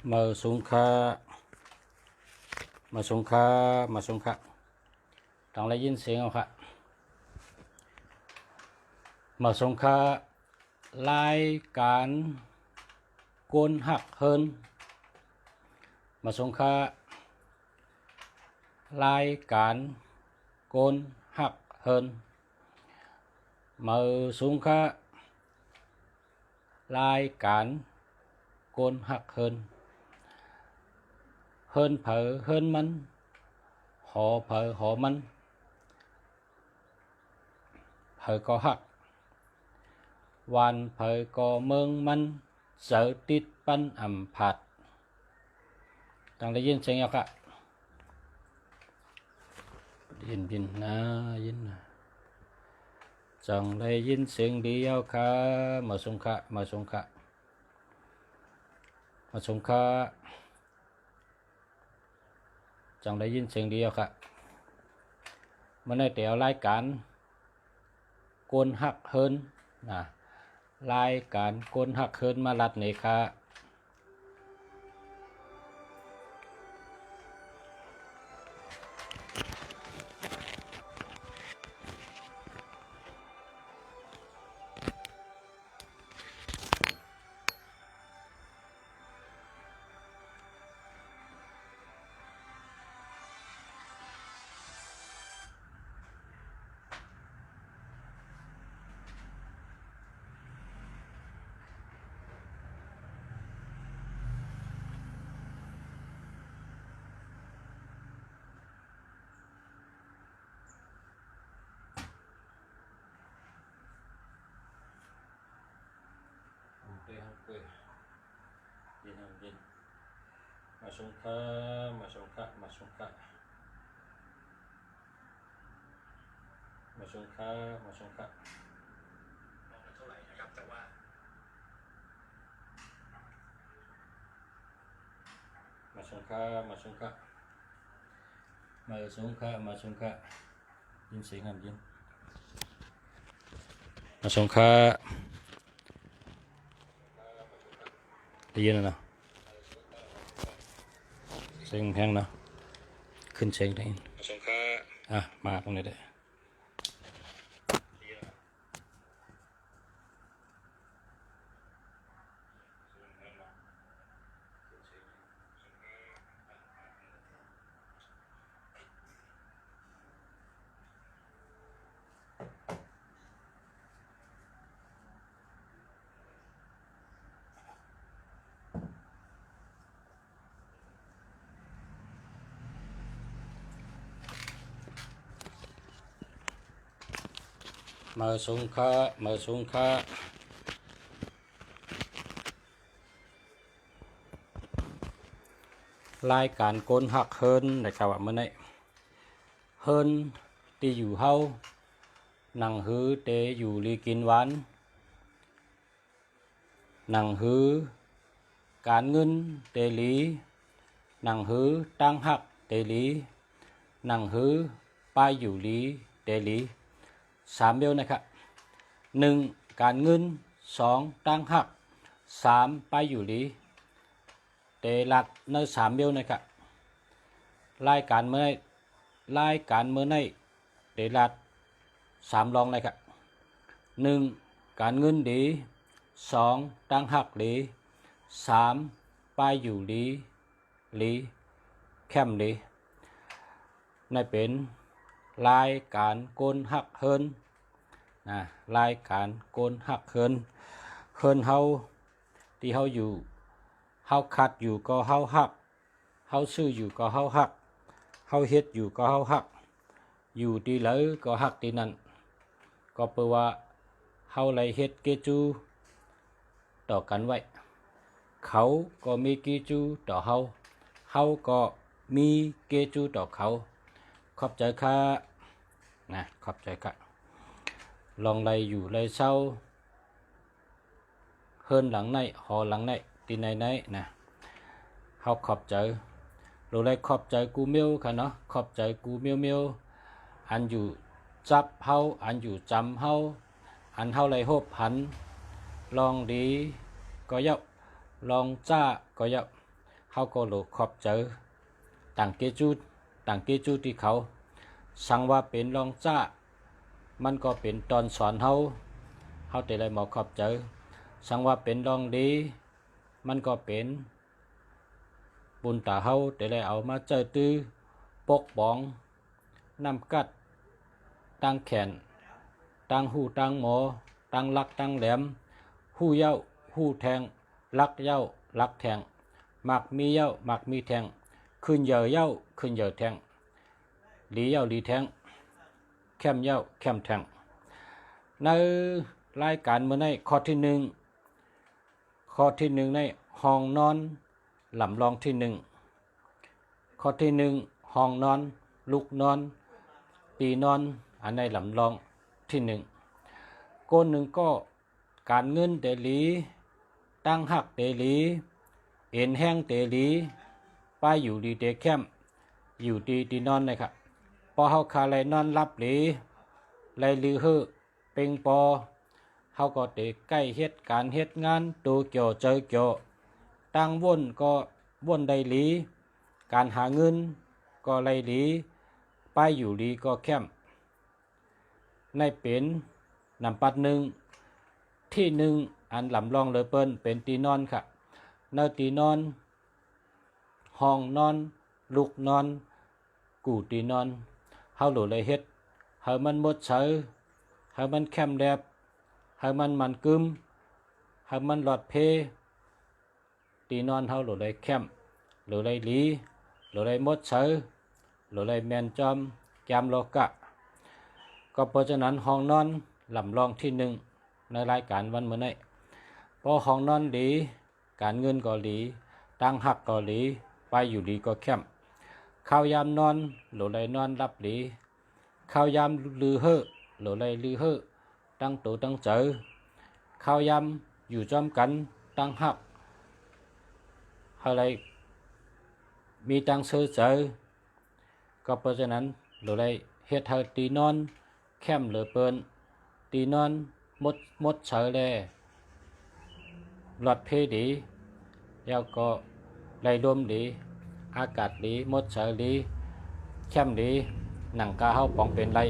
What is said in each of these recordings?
Mờ xuống kha mà xuống kha mà xuống kha trong lấy dính xiên không kha mà xuống kha lai cán côn hạc hơn mà xuống kha lai cán côn hạc hơn mờ xuống kha lai cán côn hạc hơn phở hơn mắn họ phở họ mắn phở có hạcวันเพยก็เมืองมันเสือติดปั้นอ่ำผัดต้องได้ยินเสียงยังครับยินนะยินนะจังได้ยินเสียงเดียวค่ะมาส่งค่ะมาส่งค่ะมาส่งค่ะจังได้ยินเสียงเดียวค่ะมันได้แต่รายการโกนหักเฮินนะรายการโกนหักเฮินมาลัดนี่ค่ะยินมาส่งค่ะมาส่งค่ะมาส่งค่ะมาส่งค่ะมาส่งค่ะมองกันเท่าไหร่นะครับแต่ว่ามาส่งค่ะมาส่งค่ะมาส่งค่ะมาส่งค่ะยินเสียงครับยินมาส่งค่ะได้ยินแล้วนะเสียงแพงเนาะขึ้นเสียงได้ยินมาตรงนี้ได้มาส่งค่ะมาส่งค่ะรายการโกนหักเฮินนะครับว่ามื่อไหร่เฮินตีอยู่เฮาหนังหือเตอยู่ลีกินหวานหนังหือการเงินเตลีหนังหือตั้งหักเตลีหนังหือป้ายอยู่ลีเตลีสามเดียวนะครับหนึ่งการเงินสองตั้งหักสามป้ายอยู่ลีเตลัดในสามเดียวนะครับรายการเมื่อไหร่เตลัดสามรองนะครับหนึ่งการเงินดีสองตั้งหักดีสามป้ายอยู่ลีแคมดีในเป็นรายการโกนหักเฮินนะรายการโกนหักเฮินเฮาที่เฮาอยู่เฮาคัดอยู่ก็เฮาหักเฮาซื้ออยู่ก็เฮาหักเฮาเฮ็ดอยู่ก็เฮาหักอยู่ที่ไหนก็หักที่นั่นก็แปลว่าเฮาเลยเฮ็ดเกจูต่อกันไว้เขาก็มีเกจูต่อเฮาก็มีเกจูต่อเขาขอบใจค่ะนะขอบใจค่ะลองเลยอยู่เลยเศร้าเฮินหลังในหอหลังในตีในนะเฮาขอบใจเราเลยขอบใจกูเมียวค่ะเนาะขอบใจกูเมียวอันอยู่จับเฮาอันอยู่จำเฮาอันเฮาเลยโหบหันลองดีก็ยับลองจ้าก็ยับ เขาก็หลุขอบเจอต่างเกจูที่เขาสั่งว่าเป็นรองจ้ามันก็เป็นตอนสอนเขาแต่เลยหมอขอบเจอสั่งว่าเป็นรองดีมันก็เป็นบุญตาเขาแต่เลยเอามาเจอตื้อปกป้องนำกัดตั้งแขนตั้งหูตั้งหมอตั้งลักตั้งแหลมหูเย้าหูแทงลักเย้าลักแทงหมักมีเย้าหมักมีแทงขึ้นเหยอเย้าขึ้นเหยอแทงหลีเย้าหลีแทงแคมเย้าแคมแทงในรายการเมื่อในข้อที่หนึ่งในห้องนอนลำลองที่หนึ่งข้อที่หนึ่งห้องนอนลุกนอนตีนอนอันในลำลองที่หนึ่งก้นหนึ่งก็การเงินเตลีตั้งหักเตลีเอ็นแห้งเตลีป้ายอยู่ดีเตแคมอยู่ดีตีนอนนะครับพอเฮาคาไลนอนรับหลีไลลือเฮเป็งปอเฮาก็เตใกล้เฮ็ดการเฮ็ดงานตัวเกี่ยวเจอเกี่ยวตั้งวนก็วนได้หลีการหาเงินก็ไลหลีป้ายอยู่หลีก็แคมในเป็นนำปัดหนึ่งที่หนึ่งอันลำลองเลยเปิ้นเป็นตีนอนค่ะเนื้อตีนอนห้องนอนลูกนอนกูตีนอนเฮาหลุเลยเฮ็ดเฮามันหมดเฉยเฮามันแคมแดบเฮามันกึมเฮามันหลอดเพตีนอนเฮาหลุเลยแคมหลุเลยหลีหลุเลยหมดเฉยหลุเลยแมนจอมแกมโลกะก็เพราะฉะนั้นห้องนอนลำลองที่หนึ่งในรายการวันเมื่อนี้พอห้องนอนดีการเงินก็ดีตั้งหักก็ดีไปอยู่ดีก็เข้มข้าวยามนอนหลุเลยนอนรับดีข้าวยามลือเฮ่อหลุเลยลือเฮ่อตั้งตัวตั้งเจอข้าวยามอยู่จอมกันตั้งหักอะไรมีตั้งเสือเจอก็เพราะฉะนั้นหลุเลยเฮ็ดให้ตีนอนเข้มเหลือเปิ้นตีนอนมดเฉยเลยหลอดเพดีแล้วก็ไล่ลมดีอากาศดีมดเฉยดีเข้มดีหนังกาเฮาป้องเป็นไร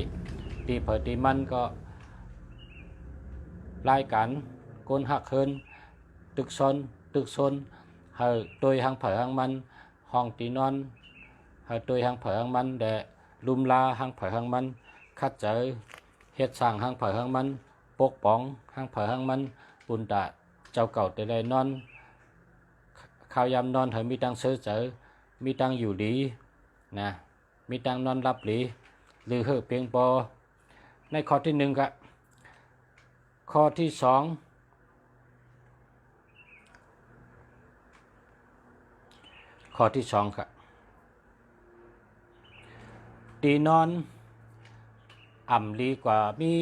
ตีเผยตีมันก็รายการก้นหักเฮินตึกซนเฮาตัวหางเผยหางมันห้องตีนอนเฮาตัวหางเผยหางมันแดลุมลาหางเผยหางมันคัดเจอเฮ็ดสร้างหางเผยหางมันปกป้องหางเผยหางมันปุ่นตาเจ้าเก่าแต่เลยนอนข้าวยามนอนเถอะมีตังซื้อเจอมีตังอยู่ดีนะมีตังนอนรับหลีหรือเฮ่อเพียงพอในข้อที่หนึ่งครับข้อที่สองครับตีนอนอ่ำลีกว่ามี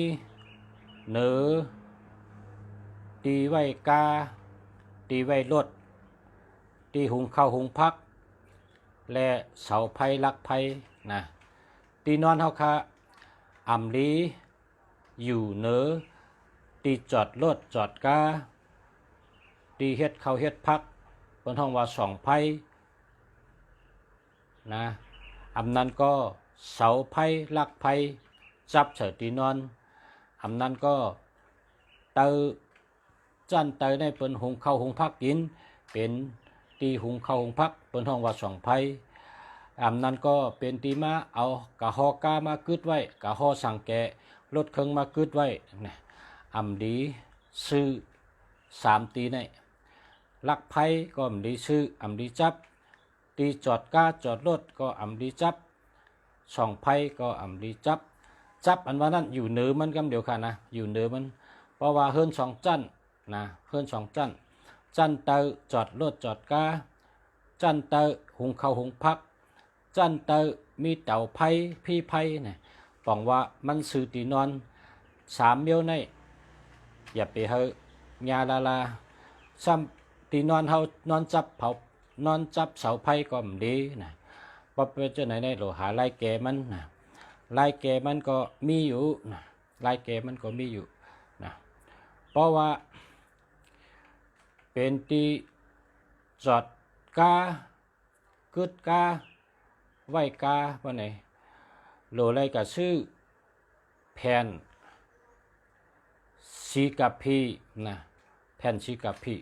เนื้อตีไว้กาตีไว้รถตีหุงข้าวหุงพักและเสาไผ่ลักไผ่นะตีนอนเฮาค่ะอ่ำลีอยู่เนื้อตีจอดรถจอดกาตีเฮ็ดข้าวเฮ็ดพักบนห้องว่าสองไผ่นะอำนั้นก็เสาไผ่ลักไผ่จับเฉยตีนอนอำนั้นก็เตอจันเตอในเปิ้นหุงข้าวหุงพักกินเป็นตีหุงข้าวหุงพักเปิ้นห้องว่าสองไผ่อำนั้นก็เป็นตีมาเอากะฮอกามากึดไว้กะฮอสั่งแกะรถเครื่องมากึดไว้นะอำดีซื้อสามตีในลักไผ่ก็อำดีซื้ออำดีจับตีจอดกาจอดรถก็อำดีจับสองไผ่ก็อำดีจับอันว่านั้นอยู่เหนือมันกำเดียวค่ะนะอยู่เหนือมันเพราะว่าเฮิรนสองจันนะเฮิรนสองจันเตอจอดรถจอดกาจันเตอหุงข้าวหุงพักจันเตอมีเต่าไผ่พี่ไผ่เนี่ยบอกว่ามันสื่อตีนอนสามเมียวในอย่าไปเฮยาลาซ้ำตีนอนเฮานอนจับเผานอนจับเสาไผ่ก็ไม่ดีนะเพราะเป็นเจ้าไหนในโลหะลายแกมันนะลายแกมันก็มีอยู่นะลายแกมันก็มีอยู่นะเพราะว่าเป็นตีจอดกา กึดกาไหวกาวันไหนโหลไรกับชื่อแผ่นสีกับพีนะแผ่นสีกับพี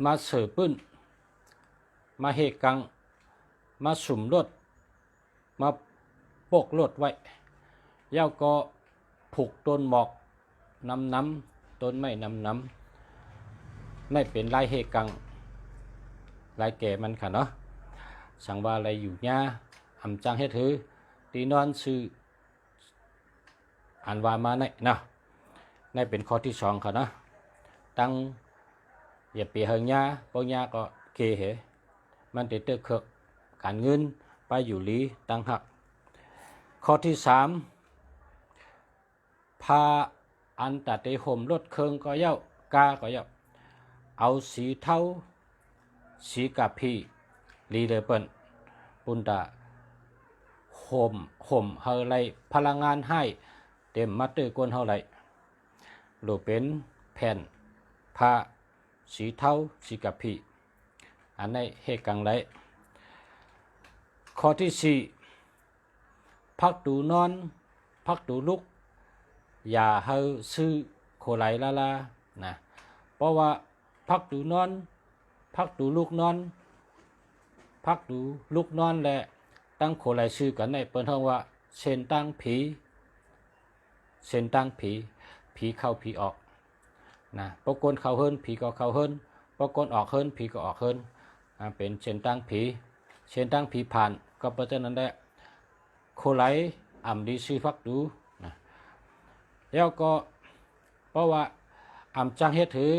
มาเสือปื้นมาเฮกังมาสุ่มรถมาปกรถไว้เย้าก็ผูกต้นหมอกน้ำต้นไม้น้ำไม่เป็นลายเฮกังลายแก่มันค่ะเนาะสั่งว่าอะไรอยู่ญ่าอำจังเฮ็ดถือตีนอนซื้ออ่านว่ามาในเนาะในเป็นข้อที่สองค่ะเนาะตั้งอย่าเปียหงญ่าปญาก็เกเหมันติดเตือกเคือกการเงินไปอยู่ลีตั้งหักข้อที่สามพาอันตัดเตห่มรถเครื่องก็เย้ากาก็เย้าเอาสีเทาสีกาพีลีเลยเปิ้นปุนตาห่มเฮาไรพลังงานให้เต็มมัดตื้อกวนเฮาไรหรือเป็นแผ่นผ้าสีเทาสีกาพีอันนี้เฮกังไรข้อที่สี่พักดูนอนพักดูลุกอย่าเฮาซื้อโคไหลละนะเพราะว่าพักดูนอนพักดูลุกนอนพักดูลุกนอนแหละตั้งโคไหลซื้อกันในเปิ้นเฮาว่าเส้นตั้งผีเส้นตั้งผีเข้าผีออกนะปกนเข้าเฮิรนผีก็เข้าเฮิรนปกนออกเฮิรนผีก็ออกเฮิรนเป็นเส้นตั้งผีเส้นตั้งผีผ่านก็เพราะฉะนั้นแหละโคไหลอ่ำดีซื้อพักดูนะแล้วก็เพราะว่าอ่ำจังเฮ็ดถือ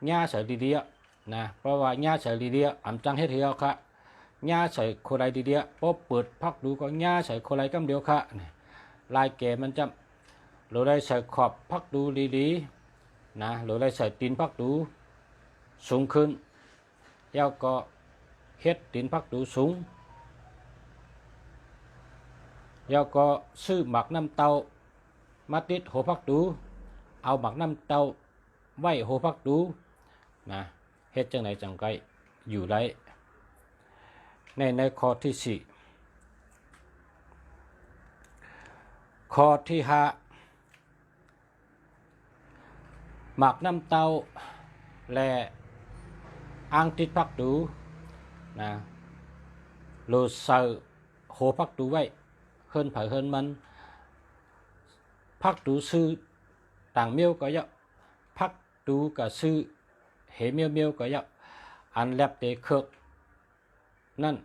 หญ้าใส่ดีๆนะเพราะว่าหญ้าใส่ดีๆอ่ำจังเฮ็ดถือเอาค่ะหญ้าใส่โคไหลดีๆพอเปิดพักดูก็หญ้าใส่โคไหลกำเดียวค่ะลายแก่มันจะเราได้ใส่ขอบพักดูดีๆนะเราได้ใส่ตีนพักดูสูงขึ้นแล้วก็เฮ็ดตีนพักดูสูงแล้วก็ซื้อหมักน้ำเต้ามาติดหัวพักดูเอาหมักน้ำเต้าไว้หัวพักดูนะเฮ็ดจังไหนจังไกอยู่ไรในข้อที่สี่ข้อที่ห้าหมักน้ำเต้าและอ่างติดพักดูนะโลเซอร์หัวพักดูไว้เฮิรนเผยเฮิรนมันพักดูซื้อต่างเมียวก็เยอะพักดูกับซื้อเหเมียวก็เยอะอันแลบเตะเคิกนั่น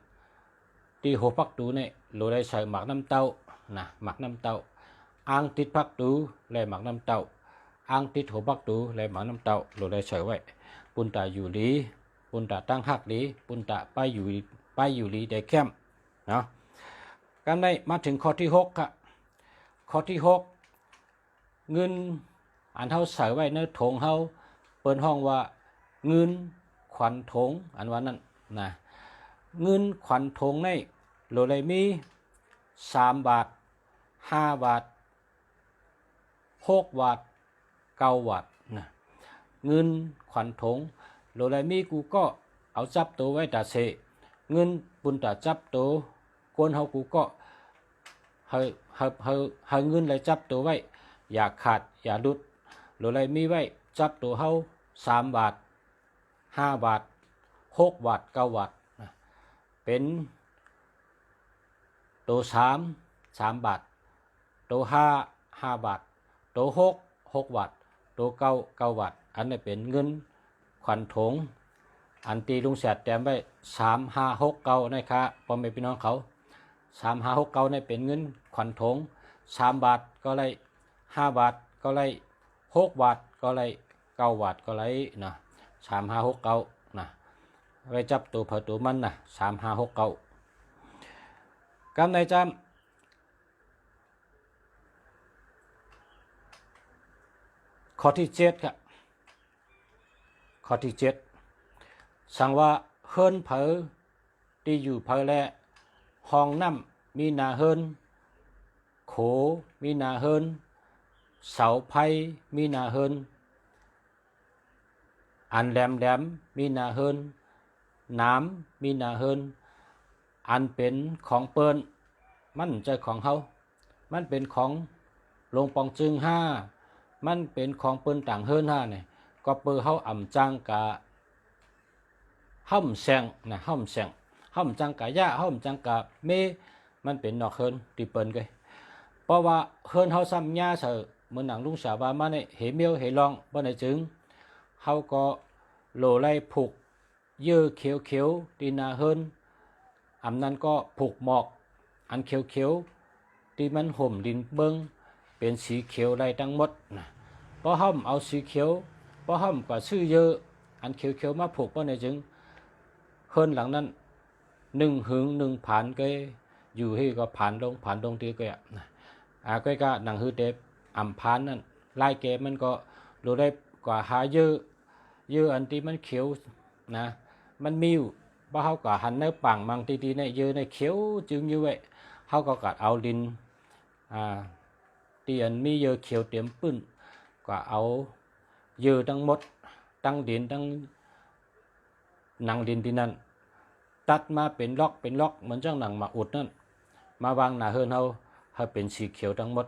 ตีหัวพักดูเนี่ยเราได้ใส่หมักน้ำเต้านะหมักน้ำเต้าอ่างติดพักดูและหมักน้ำเต้าอ่างติดหัวพักดูและหมักน้ำเต้าเราได้ใส่ไว้ปุนตาอยู่ดีปุนตาตั้งหักดีปุนตาไปอยู่ดีได้เข้มเนาะกันได้มาถึงข้อที่หกครับข้อที่หกเงินอันเท่าใส่ไว้ในถงเฮาเปิดห้องว่าเงินขวัญถงอันว่านั้นนะเงินขวัญถงในโลเลยมี3 บาท5 บาท6 บาท9 บาทนะเงินขวัญถงโลเลยมีกูก็เอาจับตัวไว้ตาเสเงินปุนตาจับตัวกวนเฮากูก็ให้เงินเลยจับตัวไว้อย่าขาดอย่าดุดหรืออะไรมีไว้จับตัวเฮา3 บาท5 บาท6 บาท9 บาทเป็นตัว3 บาทตัว5 บาทตัว6 บาทตัว9 บาทอันนี้เป็นเงินขวัญถงอันตีลุงแสดแต้มไว้3 5 6 9นะครับพ่อแม่พี่น้องเขา3 5 6 9นี่เป็นเงินขวัญถง3 บาทก็เลย5 บาทก็เลย6 บาทก็เลย9 บาทก็เลยนะ3 5 6 9นะไว้จับตัวเผาตัวมันนะ3 5 6 9กำในจำข้อที่7ครับข้อที่7สั่งว่าเฮิรนเผอที่อยู่เผอและห้องน้ำมีนาเฮิรนโขมีนาเฮิรนเสาไผ่มีนาเฮิรนอันแหลมมีนาเฮิรน น้ำมีนาเฮินอันเป็นของเปิ้นมันใจของเฮามันเป็นของหลวงปองจึงห้ามันเป็นของเปิ้นต่างเฮินห้าเนี่ยก็เปิ้นเฮาอ่ำจังกะห้อมแซงนะห้อมแซงห้อมจังกะยะห้อมจังกะเมมันเป็นนอกเฮินที่เปิ้นไกเพราะว่าเฮินเฮาซ้ำยาเสเหมือนหนังลุงสาวว่ามาเนี่ยเหมียวเหลองบ่ได้จึงเฮาก็โหลไล่ผูกเยื่อเขียวๆที่นาเฮินอำนั้นก็ผูกหมอกอันเขียวๆที่มันห่มดินเบิ้งเป็นสีเขียวได้ทั้งหมดนะพอห้อมเอาสีเขียวพอห้อมก็ซื้อเยอะอันเขียวๆมาผูกบ่ได้จึงเฮินหลังนั้น1 หึง 1 ผ่านก็อยู่ให้ก็ผ่านลงทีก็นะก็ก็หนังฮือเดบอ่ำผ่านนั่นลายแกมันก็รู้ได้กว่าหาเยอะอันที่มันเขียวนะมันมีอยู่บ่เฮาก็หันในปังบางทีๆในเยอะในเขียวจึงอยู่ไว้เฮาก็กัดเอาดินที่อันมีเยอะเขียวเตรียมปื้นก็เอาเยอะทั้งหมดตั้งดินตั้งหนังดินที่นั่นตัดมาเป็นล็อกเหมือนจังหนังมาอุดนั่นมาวางหน้าเฮิรนเฮาให้เป็นสีเขียวทั้งหมด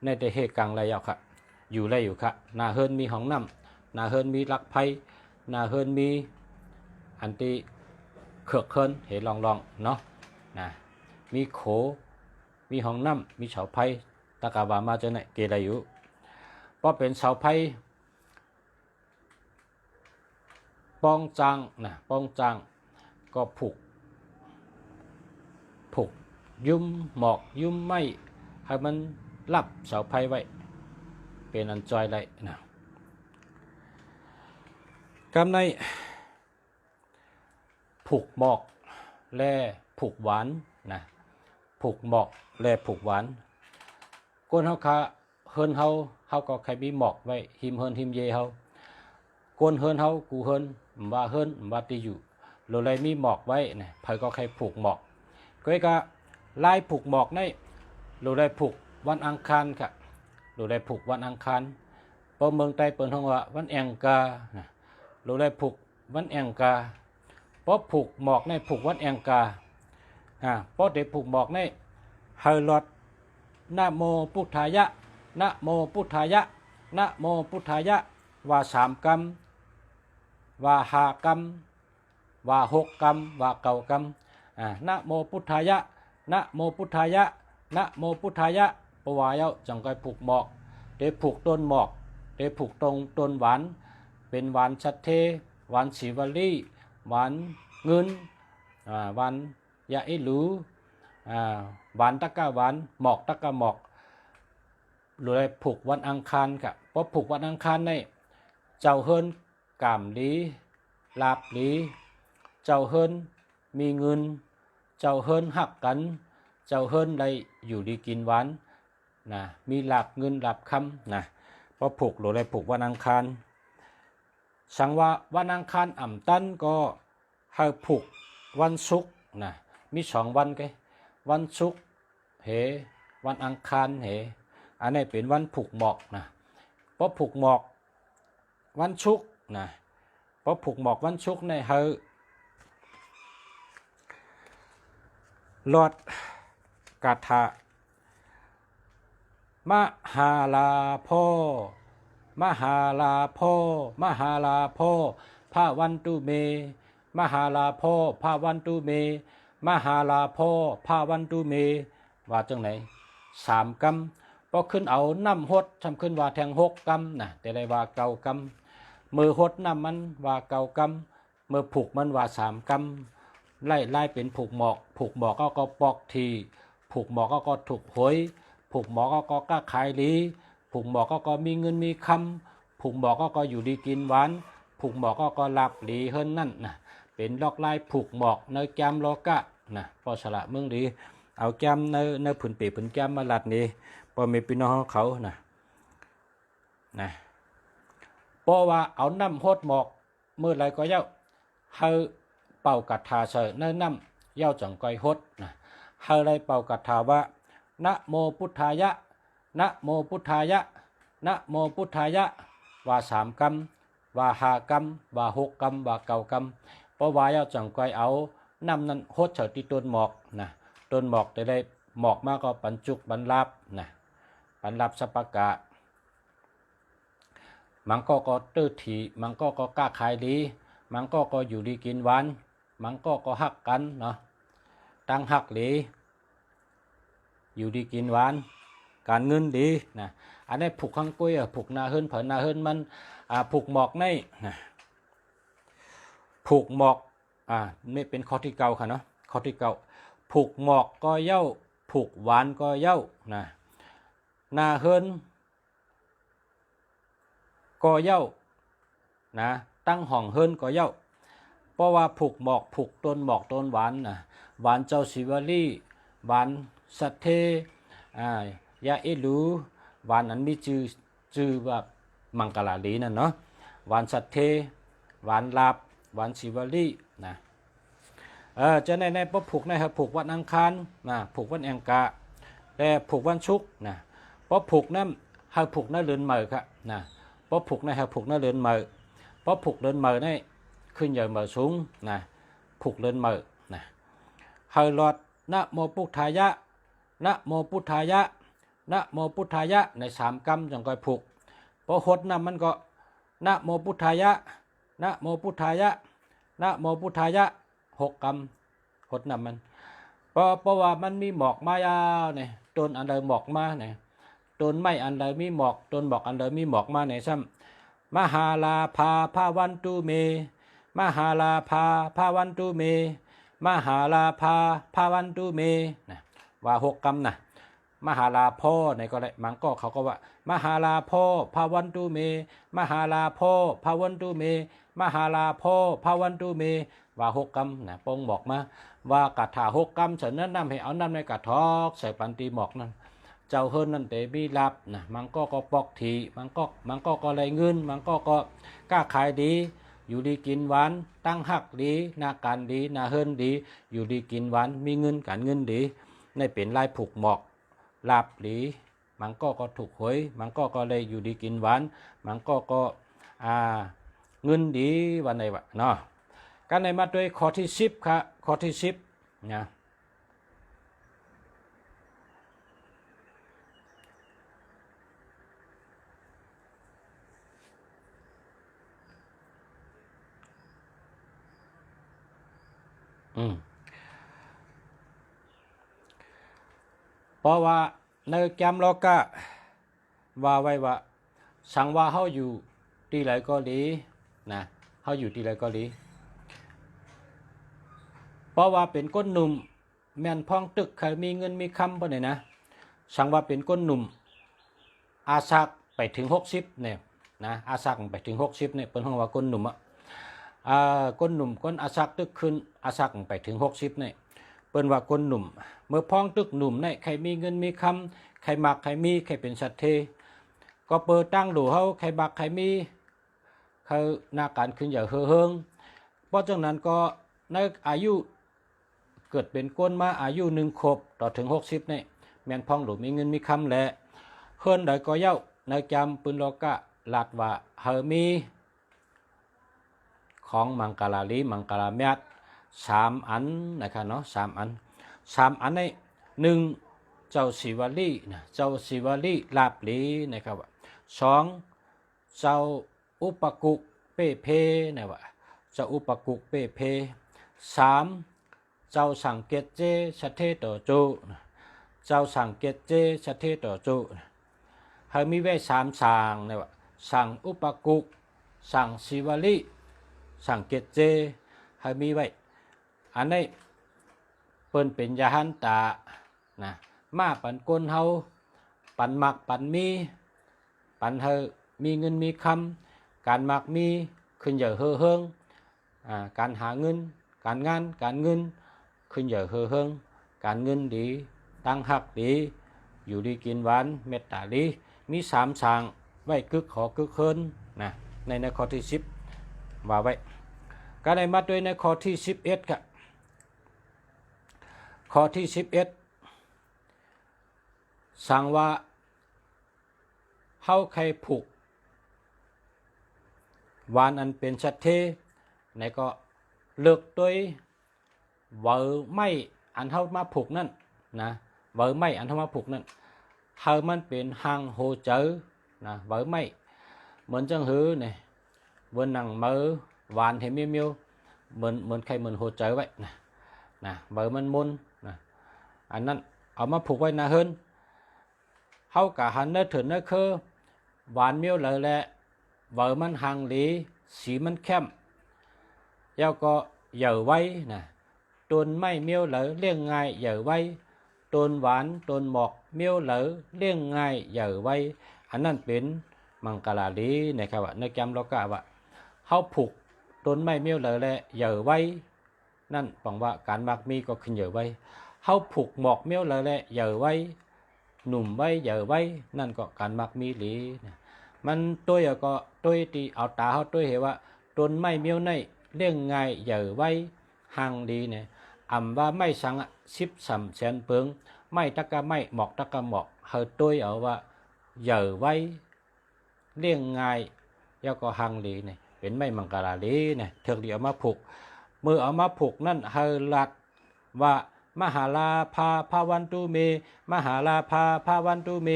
ในแต่เหตุกลางระยะค่ะอยู่ได้อยู่ค่ะหน้าเฮิรนมีห้องน้ำหน้าเฮิรนมีลักไผ่หน้าเฮิรนมีอันที่เขือกเฮิรนเห็นลองเนาะนะมีโขมีห้องน้ำมีเสาไผ่ตะกาบามาจะไหนเกได้อยู่เพราะเป็นเสาไผ่ป้องจางนะป้องจางก็ผูกยุ่มหมอกยุ่มไม้ให้มันรับเสาไผ่ไว้เป็นอันจอยได้นะกำในผูกหมอกและผูกหวานนะผูกหมอกและผูกหวานก้นเฮาคาเฮิรนเฮาก็ใครมีหมอกไว้หิมเฮิรนหิมเยเฮาก้นเฮิรนเฮากูเฮิรนว่าเฮิรนว่าตีอยู่โลเลยมีหมอกไว้นะไผก็ใครผูกหมอกก็ลายผูกหมอกในโลเลยผูกวันอังคารค่ะโลเลยผูกวันอังคารเพราะเมืองใต้เปิ้นฮ้องว่าวันแองกาโลเลยผูกวันแองกาเพราะผูกหมอกในผูกวันแองกาเพราะเด็กผูกหมอกในเฮลอดนะโมพุทธายะนะโมพุทธายะนะโมพุทธายะว่า3 กรรมว่า5 กรรมว่า6 กรรมว่า9 กรรมนะโมพุทธายะนะโมพุทธายะนะโมพุทธายะปวายเอาจังก็ผูกหมอกเด็กผูกต้นหมอกเด็กผูกตรงต้นหวานเป็นหวานชัดเทหวานสีวลีหวานเงินหวานยาอิหลูหวานตะกะหวานหมอกตะกะหมอกเลยผูกวันอังคารค่ะเพราะผูกวันอังคารในเจ้าเฮิรนกามลีลาบลีเจ้าเฮิรนมีเงินเจ้าเฮิรนหักกันเจ้าเฮิรนได้อยู่ดีกินหวานนะมีลาบเงินลาบคำนะเพราะผูกเลยผูกวันอังคารสังว่าวันอังคารอ่ำตันก็ให้ผูกวันศุกร์นะมี2 วันไงวันศุกร์เหวันอังคารเหอันนี้เป็นวันผูกหมอกนะเพราะผูกหมอกวันศุกร์นะเพราะผูกหมอกวันศุกร์ในเฮลอดกาถามหาลาพ่อมหาลาพ่อมหาลาพ่อพระวันตุเมมหาลาพ่อพระวันตุเมมหาลาพ่อพระวันตุเมว่าจังไหน3 กรรมพอขึ้นเอาน้ำหดทำขึ้นว่าแทง6 กรรมนะแต่ได้ว่า9 กรรมมือหดน้ำมันว่า9 กรรมมือผูกมันว่า3 กรรมไล่เป็นผูกหมอกก็ปอกทีผูกหมอกก็ถูกหวยผูกหมอกก็ก้าขายลีผูกหมอกก็มีเงินมีคำผูกหมอกก็อยู่ดีกินหวานผูกหมอกก็หลับหลีเฮิรนนั่นนะเป็นลอกลายผูกหมอกในแกมโลกะนะพอสละเมืองดีเอาแกมในผืนปีผืนแกมมาลัดนี่พอมีพี่น้องเขานะเพราะว่าเอาน้ำหดหมอกเมื่อไรก็เย้าเฮาเป่ากระถาเสในน้ำเย้าจังก้อยหดนะเฮาไรเป่ากระถาว่านะโมพุทธายะนะโมพุทธายะนะโมพุทธายะว่า3 กรรมว่า5 กรรมว่า6 กรรมว่า9 กรรม เพราะว่าเจ้าจังก้อยเอาน้ำนั้นโคตรเฉยที่ต้นหมอกนะต้นหมอกได้หมอกมากก็ปันจุกปันลับนะปันลับสัปปะกะมันก็ตื้อถีมันก็กล้าขายดีมันก็อยู่ดีกินหวานมันก็หักกันเนาะตั้งหักดีอยู่ดีกินหวานการเงินดีนะอันนี้ผูกข้างกุ้ยผูกนาเฮิรนเผอนาเฮิรนมันผูกหมอกในนะผูกหมอกนี่เป็นข้อที่เก่าค่ะเนาะข้อที่เก่าผูกหมอกก็เย้าผูกหวานก็เย้านะนาเฮิรนก็เย้านะตั้งห้องเฮิรนก็เย้าเพราะว่าผูกหมอกผูกต้นหมอกต้นหวานนะหวานเจ้าศิวลีหวานสัตเทยาเอลูหวานนั้นมีชื่อว่ามังกรลีนั่นเนาะหวานสัตเทหวานลาบหวานศิวลีนะจะในพวกผูกในครับผูกวันอังคารนะผูกวันแองกาแต่ผูกวันชุกนะเพราะผูกนั้นให้ผูกนั่นเรือนเหมอครับนะเพราะผูกในครับผูกนั่นเรือนเหมอเพราะผูกเรือนเหมอนี่ขึ้นใหญ่เหมอสูงนะผูกเรือนเหมอนะให้หลอดนะโมพุทธายะนะโมพุทธายะนะโมพุทธายะใน3 กรรมจังก้อยผูกพอหดน้ำมันก็นะโมพุทธายะนะโมพุทธายะนะโมพุทธายะ6 กรรมหดน้ำมันเพราะว่ามันมีหมอกมายาวเนี่ยต้นอันใดหมอกมาเนี่ยต้นไม้อันใดมีหมอกต้นหมอกอันใดมีหมอกมาเนี่ยซ้ำมหาลาภาภาวันตุเมมหาลาภาภาวันตุเมมหาลาภาภาวันตุเมนะว่า6 กรรมนะมหาลาพ่อในก็ได้มันก็เขาก็ว่ามหาลาพ่อภาวันตุเมมหาลาพ่อภาวันตุเมมหาลาพ่อภาวันตุเมว่า6 กรรมนะปงบอกมาว่ากาถา6 กรรมฉันนั้นนำให้เอาน้ำในกระทอกใส่ปันตีหมอกนั่นเจ้าเฮิรนนั่นเตมีรับนะมันก็ปอกทีมันก็ไรเงินมันก็กล้าขายดีอยู่ดีกินหวานตั้งหักดีนาการดีนาเฮิรนดีอยู่ดีกินหวานมีเงินการเงินดีในเป็นลายผูกหมอกลาบดีมันก็ถูกหวยมันก็เลยอยู่ดีกินหวานมันก็เงินดีวันไหนวะเนาะกันในมาด้วยข้อที่10ครับข้อที่10นะเพราะว่าในแกมโลกะว่าไว้ว่าสังว่าเขาอยู่ที่ไหนก็ดีนะเขาอยู่ที่ไหนก็ดีเพราะว่าเป็นก้นหนุ่มแม่นพ้องตึกใครมีเงินมีคำบ่เนี่ยนะสังว่าเป็นก้นหนุ่มอาศักไปถึง60เนี่ยนะอาศักไปถึง60เนี่ยเป็นห้องว่าก้นหนุ่มก้นหนุ่มก้นอาศักตึกขึ้นอาศักไปถึง60เนี่ยเปิ้นว่าก้นหนุ่มเมื่อพ้องตึกหนุ่มเนี่ยใครมีเงินมีคำใครมักใครมีใครเป็นสัตเทก็เปิดตั้งดูเขาใครมักใครมีเขาหน้าการขึ้นอย่างเฮิงเพราะฉะนั้นก็ในอายุเกิดเป็นก้นมาอายุ1 ขวบต่อถึง60เนี่ยแม่นพ้องหรือมีเงินมีคำแหละเฮิรนใดก็เย้าในจำปืนโลกะหลัดว่าเฮมีของมังกรลีมังกรเมียด3 อันนะครับเนาะ3 อัน3 อันใน1เจ้าศิวลีนะเจ้าศิวลีลาบลีนะครับ2เจ้าอุปกุเปเพนะว่าเจ้าอุปกุเปเพ3เจ้าสังเกตเจสเทโตโจเจ้าสังเกตเจสเทโตโจเขามีไว้3 สั่งนะว่าสั่งอุปกุสั่งศิวลีสังเกตเจเขามีไว้อันนี้เปิ้นเป็นยาหันตานะมาปันก้นเฮาปันมักปันมีปันเฮามีเงินมีคำการมักมีขึ้นเยอะเฮิงการหาเงินการงานการเงินขึ้นเยอะเฮิงการเงินดีตั้งหักดีอยู่ดีกินหวานเมตตาดีมี3 สั่งไว้กึกขอกึกเฮินนะในข้อที่10ว่าไว้ก็ได้มาด้วยในข้อที่11ครับข้อที่11สั่งว่าเฮาใครผูกหวานอันเป็นสัตเทในก็ เลือกตัวเวอไม่อันเท่ามาผูกนั่นนะเวอไม่อันเท่ามาผูกนั่นเฮามันเป็นหางโหเจอนะเวอไม่เหมือนจังหือเนี่ยวันนังมือหวานเห็นมิวมิวเหมือนใครเหมือนโหเจอไว้นะเวอมันมุนนะอันนั้นเอามาผูกไว้นะเฮินเฮากะหันเนื้อถึงเนื้อคือหวานมิวเลยแหละเวอมันหางหลีสีมันเข้มแล้วก็เหยื่อไว้นะต้นไม้เมียวเหลอเลี้ยงง่ายเหยื่อไว้ต้นหวานต้นหมอกเมียวเหลอเลี้ยงง่ายเหยื่อไว้อันนั้นเป็นมังกรลีนะครับว่าในแกมเรากะว่าเฮาผูกต้นไม้เมียวเหลอและเหยื่อไว้นั่นปังว่าการมักมีก็ขึ้นเหยื่อไว้เฮาผูกหมอกเมียวเหลอและเหยื่อไว้หนุ่มไว้เหยื่อไว้นั่นก็การมักมีหลีมันตัวก็ตัวที่เอาตาเฮาตัวเห็นว่าต้นไม้เมียวในเลี้ยงง่ายเหยื่อไว้ห่างดีเนี่ยว่าไม่สังชิบสำเชนเพิงไม่ตะกะไม่หมอกตะกะหมอกเฮาตัวเอาว่าเหยื่อไว้เลี้ยงง่ายแล้วก็ห่างดีเนี่ยเป็นไม่มังกรลีเนี่ยเถือกเดียวมาผูกมือเอามาผูกนั่นเฮาลัดว่ามหาลาภาวันตุเมมหาลาภาวันตุเม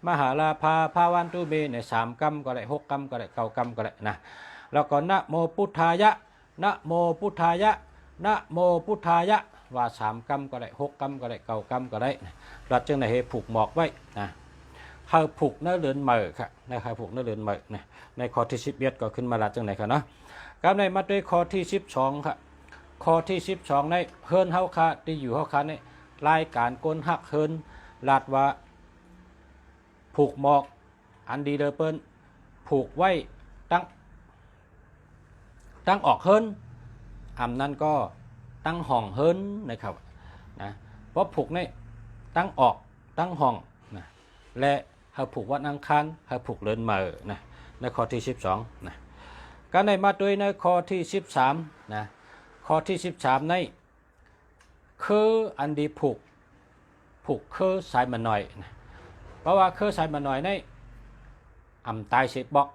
มหาลาภาวันตุเมเนี่ย3 กรรมก็ได้6 กรรมก็ได้9 กรรมก็ได้นะแล้วก็นะโมพุทธายะนะโมพุทธายะนะโมพุทธายะว่า3 กรรมก็ได้6 กรรมก็ได้9 กรรมก็ได้เราจึงได้ให้ผูกหมอกไว้นะเฮาผูกเนื้อเลือนเหมือครับนะครับผูกเนื้อเลือนเหมือนะในข้อที่11ก็ขึ้นมาละจังไหนครับเนาะกับในมาด้วยข้อที่12ครับข้อที่12ในเฮิรนเฮาคาที่อยู่เฮาคาในรายการก้นหักเฮิรนลาดว่าผูกหมอกอันดีเดอเปิ้นผูกไว้ตั้งออกเฮิรนนั้นก็ตั้งห้องเฮิรนนะครับนะเพราะผูกในตั้งออกตั้งห้องนะและเฮาผูกวันอังคารเฮาผูกเลินเหมือนะในข้อที่12นะก็ในมาด้วยในข้อที่13นะข้อที่13ในคืออันดีผูกคือสายมันหน่อยนะเพราะว่าคือสายมันหน่อยในตายเสปอก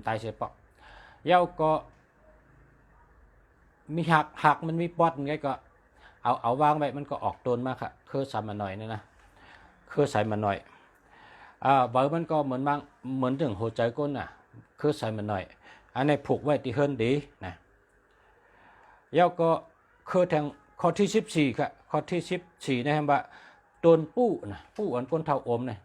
ตายเสปอกเย้าก็มีหักมันมีปอดไงก็เอาวางไว้มันก็ออกต้นมากค่ะคือสายมันหน่อยนี่นะคือสายมันหน่อยเบอร์มันก็เหมือนถึงหัวใจก้นน่ะคือสายมันหน่อยอันนี้ผูกไว้ที่เฮิรนดีนะแล้วก็คือทางข้อที่14ครับข้อที่14นะครับว่าต้นปู้นะปู้อันก้นเท่าอมเนี่ย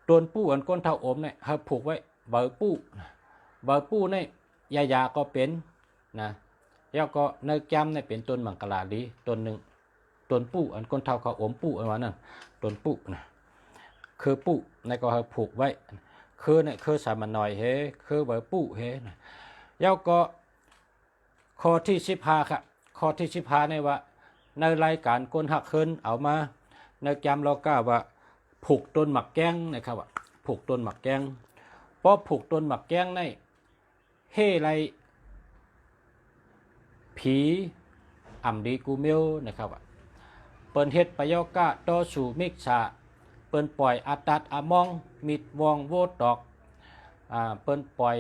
ต้นปู้อันก้นเท่าอมเนี่ยเขาผูกไว้เบอร์ปู้เนี่ยยาก็เป็นนะแล้วก็เนื้อแก้มเนี่ยเป็นต้นมังกรลีต้นหนึ่งต้นปู้อันก้นเท่าเขาอมปู้อันว่านั่นต้นปู้นะคือปู้ในก็เขาผูกไว้คือเนี่ยคือสามันหน่อยเฮคือเบอร์ปู้เฮนะแล้วก็ข้อที่15ครับข้อที่15ในว่าในรายการก้นหักเฮิรนเอามาในแก้มเรากล้าว่าผูกต้นหมักแก้งนะครับว่าผูกต้นหมักแก้งเพราะผูกต้นหมักแก้งในเฮ่ไรผีดีกูเมลนะครับว่าเปิ้นเฮ็ดประโยชน์กะต่อสู่มิกษาเปิ้นปล่อยอาตัดอามองมิดวองโวดดอกเปิ้นปล่อย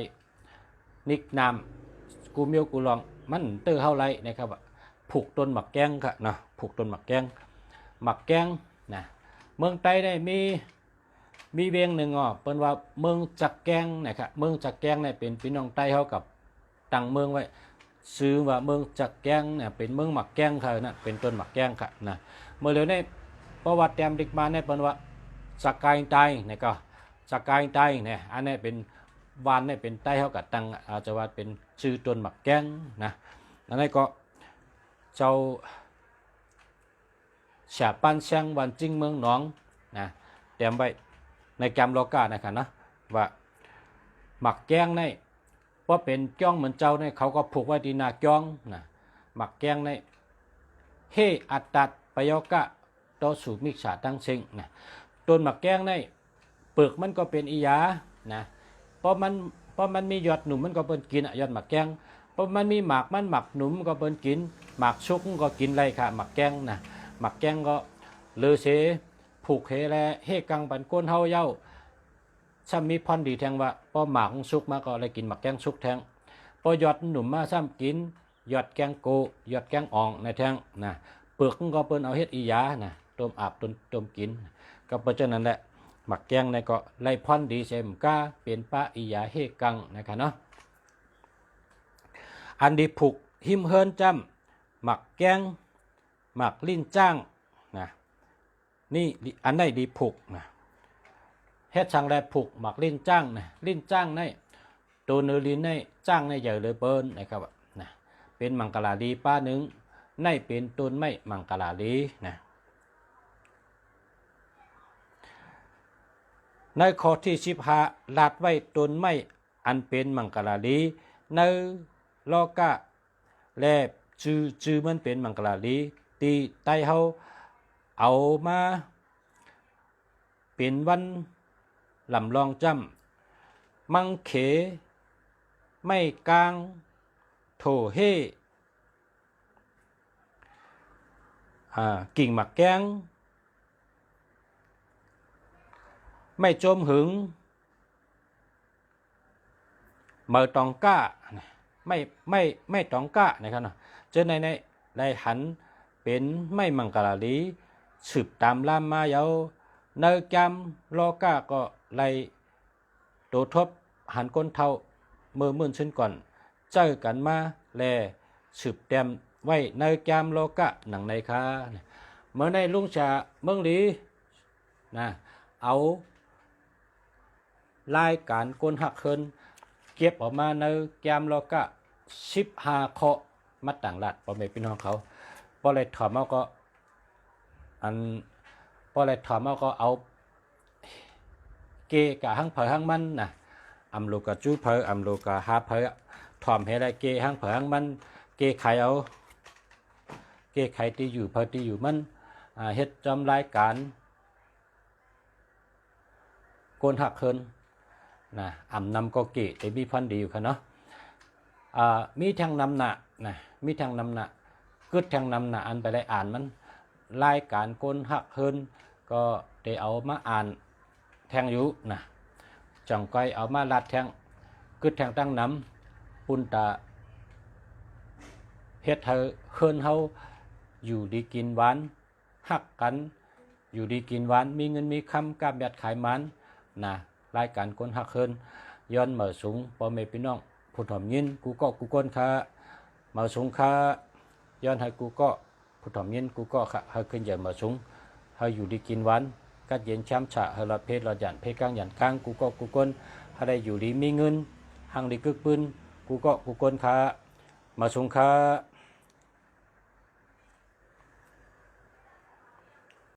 นิกนามกูเมลกูลองมันเตอเฮาไรนะครับว่าผูกต้นหมักแก้งค่ะนะผูกต้นหมักแก้งนะเมืองใต้ได้มีเวียงหนึ่งเปิ้นว่าเมืองจักแกงนะครับเมืองจักแกงเนี่ยเป็นพี่น้องใต้เฮากับตั้งเมืองไว้ซื้อว่าเมืองจักแกงเนี่ยเป็นเมืองหมักแกงค่ะนะเป็นต้นหมักแกงค่ะนะเมื่อเร็วในประวัติแต้มดิกมาเนี่ยเปิ้นว่าจักกายใต้เนี่ยก็จักกายใต้เนี่ยอันนี้เป็นวานเนี่ยเป็นใต้เฮากับตั้งอาจจะว่าเป็นชื่อต้นหมักแกงนะอันนี้ก็เจ้าฉาปันเชียงวันจริงเมืองหนองนะเตรียมไว้ในแกมโลกานะครับนะว่าหมักแกงในเพราะเป็นจ้องเหมือนเจ้าเนี่ยเขาก็ผูกไว้ที่หน้าจ้องนะหมักแกงในเฮอัตตัดประโยกะต่อสู่มิจฉาตั้งเชิงนะต้นหมักแกงในเปลือกมันก็เป็นอียานะเพราะมันมียอดหนุ่มมันก็เป็นกินยอดหมักแกงเพราะมันมีหมากหนุ่มก็เป็นกินหมากชุกก็กินไรค่ะหมักแกงนะหมักแกงก็เลือเสผูกเฮแลเฮกังปันก้นเฮาเย้าซ้ำมีพรดีแทงว่าพอหมากชุกมาก็เลยกินหมักแกงชุกแทงพ อหยอดหนุ่มมาซ้ำกินหยอดแกงโกหยอดแกงอ่องในแท่งนะเปลือกก็เปิ้นเอาเฮ็ดอียานะต้มอาบต้มกินก็เพราะฉะนั้นแหละหมักแกงในก็ไล่พอนดีเซมก้าเป็นป้าอียาเฮกังนะครับเนาะอันดีผูกหิมเฮินจำหมักแกงหมักลิ้นจ้างนะนี่อันไหนดีผูกนะเฮ็ดช่างแลผูกหมักลิ้นจ้างนะลิ้นจ้างในตัวเนื้อลิ้นในจ้างในใหญ่เลยเปิ้นนะครับนะเป็นมังกรลาดีป้าหนึ่งในเป็นต้นไม้มังกรลาดีนะในข้อที่15ลาดไว้ต้นไม้อันเป็นมังกรลาดีในลอกะและจือมันเป็นมังกรลาดีตีไตเฮาเอามาเป็นวันลำลองจำมังเขไม่กลางโถเฮกิ่งหมักแกงไม่จมหึงเมื่อตองก้าไม่ตองก้านะครับเนาะเจอในหันเป็นไม่มังกรลีสืบตามล่ามมาเยาเนยจำลอก้าก็ไล่ตัวทบหันก้นเท่าเมื่อมื่นขึ้นก่อนเจอกันมาแลสืบเต็มไว้เนยจำลอกะหนังในค้าเมื่อในลุงชาเมืองลีนะเอารายการก้นหักเคินเก็บออกมาในแกมลอกะ15เคาะมัดต่างลัดพ่อแม่พี่น้องเขาพอเลยถอดมาก็เอาเกกะหังเผยหังมันนะอำลูกะจู้เผยอำลูกะหาเผยถอมให้ได้เกหังเผยหังมันเกไข่เอาเกไข่ที่อยู่เผยที่อยู่มันเฮ็ดจำรายการก้นหักเคินนะอ่ำนำก็เกะแต่มีพันดีอยู่ค่ะเนาะมีทางนำหนะนะมีทางนำหนะกึดทางนำหนะอันไปได้อ่านมันรายการก้นหักเคินก็ได้เอามาอ่านแทงอยู่นะจังก้อยเอามาลัดแทงกึดแทงตั้งน้ำปุ่นตาเฮ็ดเธอเคินเฮาอยู่ดีกินหวานหักกันอยู่ดีกินหวานมีเงินมีคำกาบยัดขายมันนะรายการก้นหักเคินย้อนเหมือสูงพ่อแม่พี่น้องผู้ถ่อมยินกูก็กูก้นค่ะเหมือสูงค่ะย้อนให้กูก็ผู้ถ่อมยินกูก็ค่ะให้ขึ้นใหญ่เหมือสูงให้อยู่ดีกินหวานกัดเย็นช้ำฉะให้ละเพศละหยันเพศกลางหยันกลางกูก็กูก้นให้ได้อยู่ดีมีเงินหังดีกึกปืนกูก็กูก้นค่ะเหมือสูงค่ะ